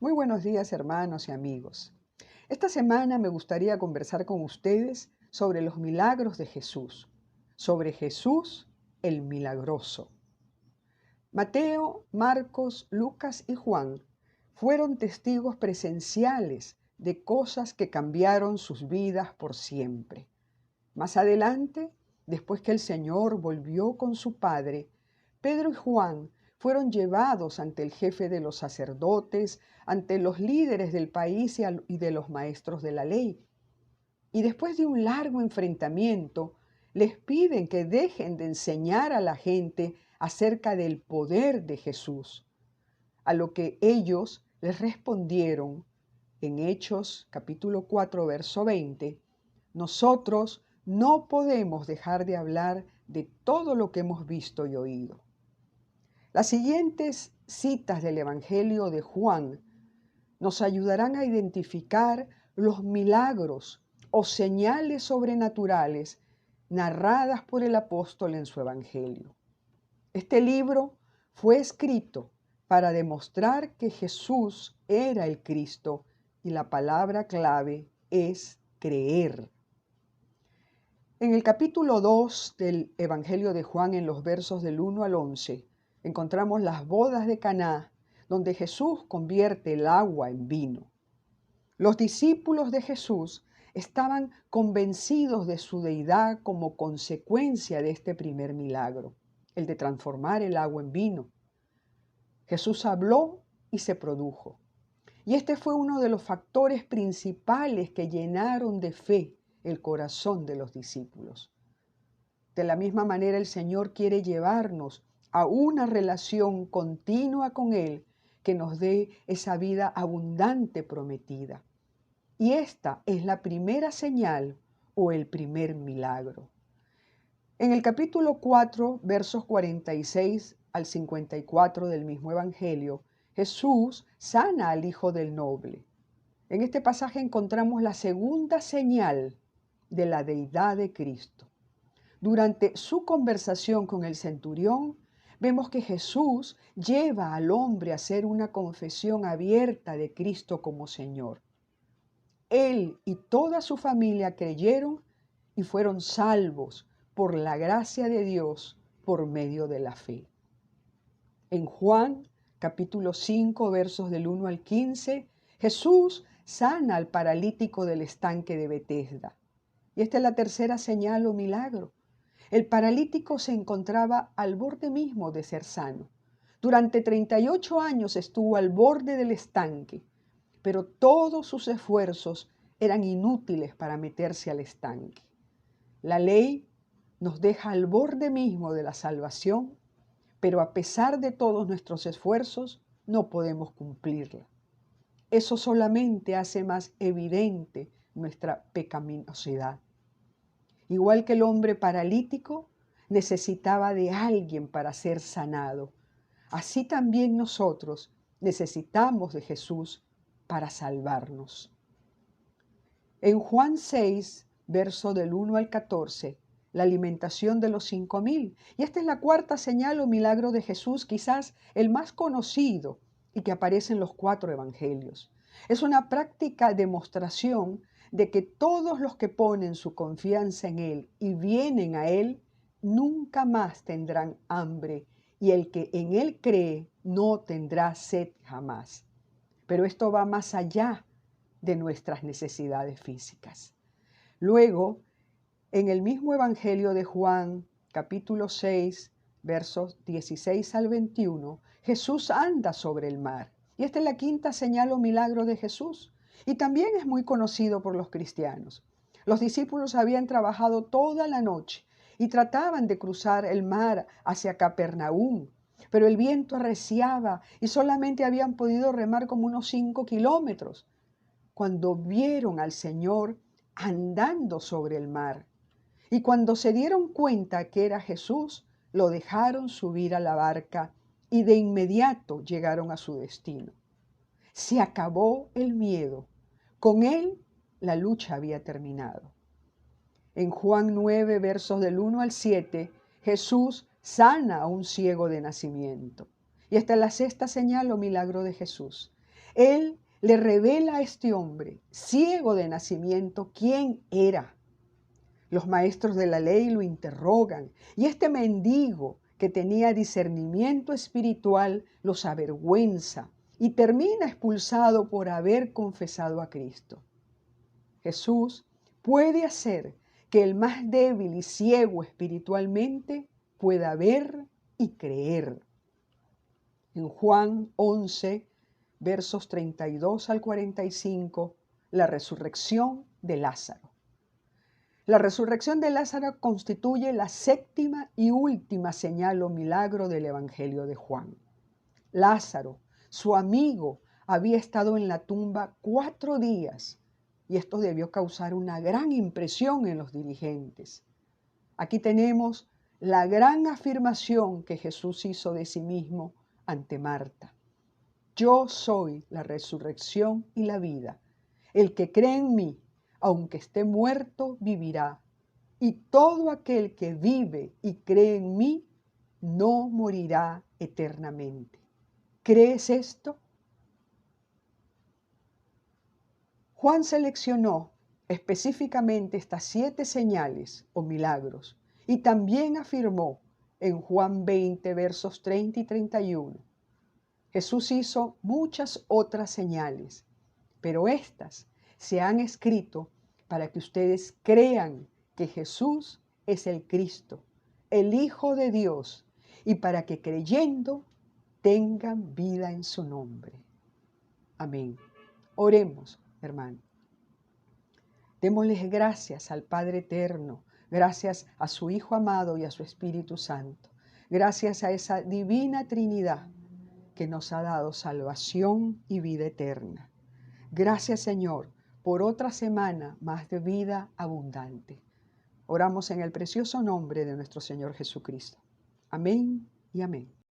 Muy buenos días, hermanos y amigos. Esta semana me gustaría conversar con ustedes sobre los milagros de Jesús, sobre Jesús el milagroso. Mateo, Marcos, Lucas y Juan fueron testigos presenciales de cosas que cambiaron sus vidas por siempre. Más adelante, después que el Señor volvió con su Padre, Pedro y Juan fueron llevados ante el jefe de los sacerdotes, ante los líderes del país y de los maestros de la ley. Y después de un largo enfrentamiento, les piden que dejen de enseñar a la gente acerca del poder de Jesús. A lo que ellos les respondieron en Hechos capítulo 4, verso 20, nosotros no podemos dejar de hablar de todo lo que hemos visto y oído. Las siguientes citas del Evangelio de Juan nos ayudarán a identificar los milagros o señales sobrenaturales narradas por el apóstol en su Evangelio. Este libro fue escrito para demostrar que Jesús era el Cristo y la palabra clave es creer. En el capítulo 2 del Evangelio de Juan, en los versos del 1 al 11, encontramos las bodas de Caná, donde Jesús convierte el agua en vino. Los discípulos de Jesús estaban convencidos de su deidad como consecuencia de este primer milagro, el de transformar el agua en vino. Jesús habló y se produjo. Y este fue uno de los factores principales que llenaron de fe el corazón de los discípulos. De la misma manera, el Señor quiere llevarnos a una relación continua con Él que nos dé esa vida abundante prometida. Y esta es la primera señal o el primer milagro. En el capítulo 4, versos 46 al 54 del mismo Evangelio, Jesús sana al hijo del noble. En este pasaje encontramos la segunda señal de la deidad de Cristo. Durante su conversación con el centurión, vemos que Jesús lleva al hombre a hacer una confesión abierta de Cristo como Señor. Él y toda su familia creyeron y fueron salvos por la gracia de Dios por medio de la fe. En Juan, capítulo 5, versos del 1 al 15, Jesús sana al paralítico del estanque de Betesda. Y esta es la tercera señal o milagro. El paralítico se encontraba al borde mismo de ser sano. Durante 38 años estuvo al borde del estanque, pero todos sus esfuerzos eran inútiles para meterse al estanque. La ley nos deja al borde mismo de la salvación, pero a pesar de todos nuestros esfuerzos, no podemos cumplirla. Eso solamente hace más evidente nuestra pecaminosidad. Igual que el hombre paralítico necesitaba de alguien para ser sanado, así también nosotros necesitamos de Jesús para salvarnos. En Juan 6, verso del 1 al 14, la alimentación de los 5,000. Y esta es la cuarta señal o milagro de Jesús, quizás el más conocido y que aparece en los 4 evangelios. Es una práctica demostración de que todos los que ponen su confianza en Él y vienen a Él, nunca más tendrán hambre, y el que en Él cree no tendrá sed jamás. Pero esto va más allá de nuestras necesidades físicas. Luego, en el mismo Evangelio de Juan, capítulo 6, versos 16 al 21, Jesús anda sobre el mar. Y esta es la quinta señal o milagro de Jesús. Y también es muy conocido por los cristianos. Los discípulos habían trabajado toda la noche y trataban de cruzar el mar hacia Capernaum, pero el viento arreciaba y solamente habían podido remar como unos 5 kilómetros cuando vieron al Señor andando sobre el mar. Y cuando se dieron cuenta que era Jesús, lo dejaron subir a la barca y de inmediato llegaron a su destino. Se acabó el miedo. Con él la lucha había terminado. En Juan 9, versos del 1 al 7, Jesús sana a un ciego de nacimiento. Y esta es la sexta señal o milagro de Jesús. Él le revela a este hombre, ciego de nacimiento, quién era. Los maestros de la ley lo interrogan y este mendigo que tenía discernimiento espiritual los avergüenza y termina expulsado por haber confesado a Cristo. Jesús puede hacer que el más débil y ciego espiritualmente pueda ver y creer. En Juan 11, versos 32 al 45, la resurrección de Lázaro. La resurrección de Lázaro constituye la séptima y última señal o milagro del Evangelio de Juan. Lázaro, su amigo, había estado en la tumba 4 días y esto debió causar una gran impresión en los dirigentes. Aquí tenemos la gran afirmación que Jesús hizo de sí mismo ante Marta. Yo soy la resurrección y la vida. El que cree en mí, aunque esté muerto, vivirá. Y todo aquel que vive y cree en mí, no morirá eternamente. ¿Crees esto? Juan seleccionó específicamente estas 7 señales o milagros y también afirmó en Juan 20, versos 30 y 31. Jesús hizo muchas otras señales, pero estas se han escrito para que ustedes crean que Jesús es el Cristo, el Hijo de Dios, y para que creyendo tengan vida en su nombre. Amén. Oremos, hermano. Démosles gracias al Padre Eterno, gracias a su Hijo amado y a su Espíritu Santo, gracias a esa divina Trinidad que nos ha dado salvación y vida eterna. Gracias, Señor, por otra semana más de vida abundante. Oramos en el precioso nombre de nuestro Señor Jesucristo. Amén y amén.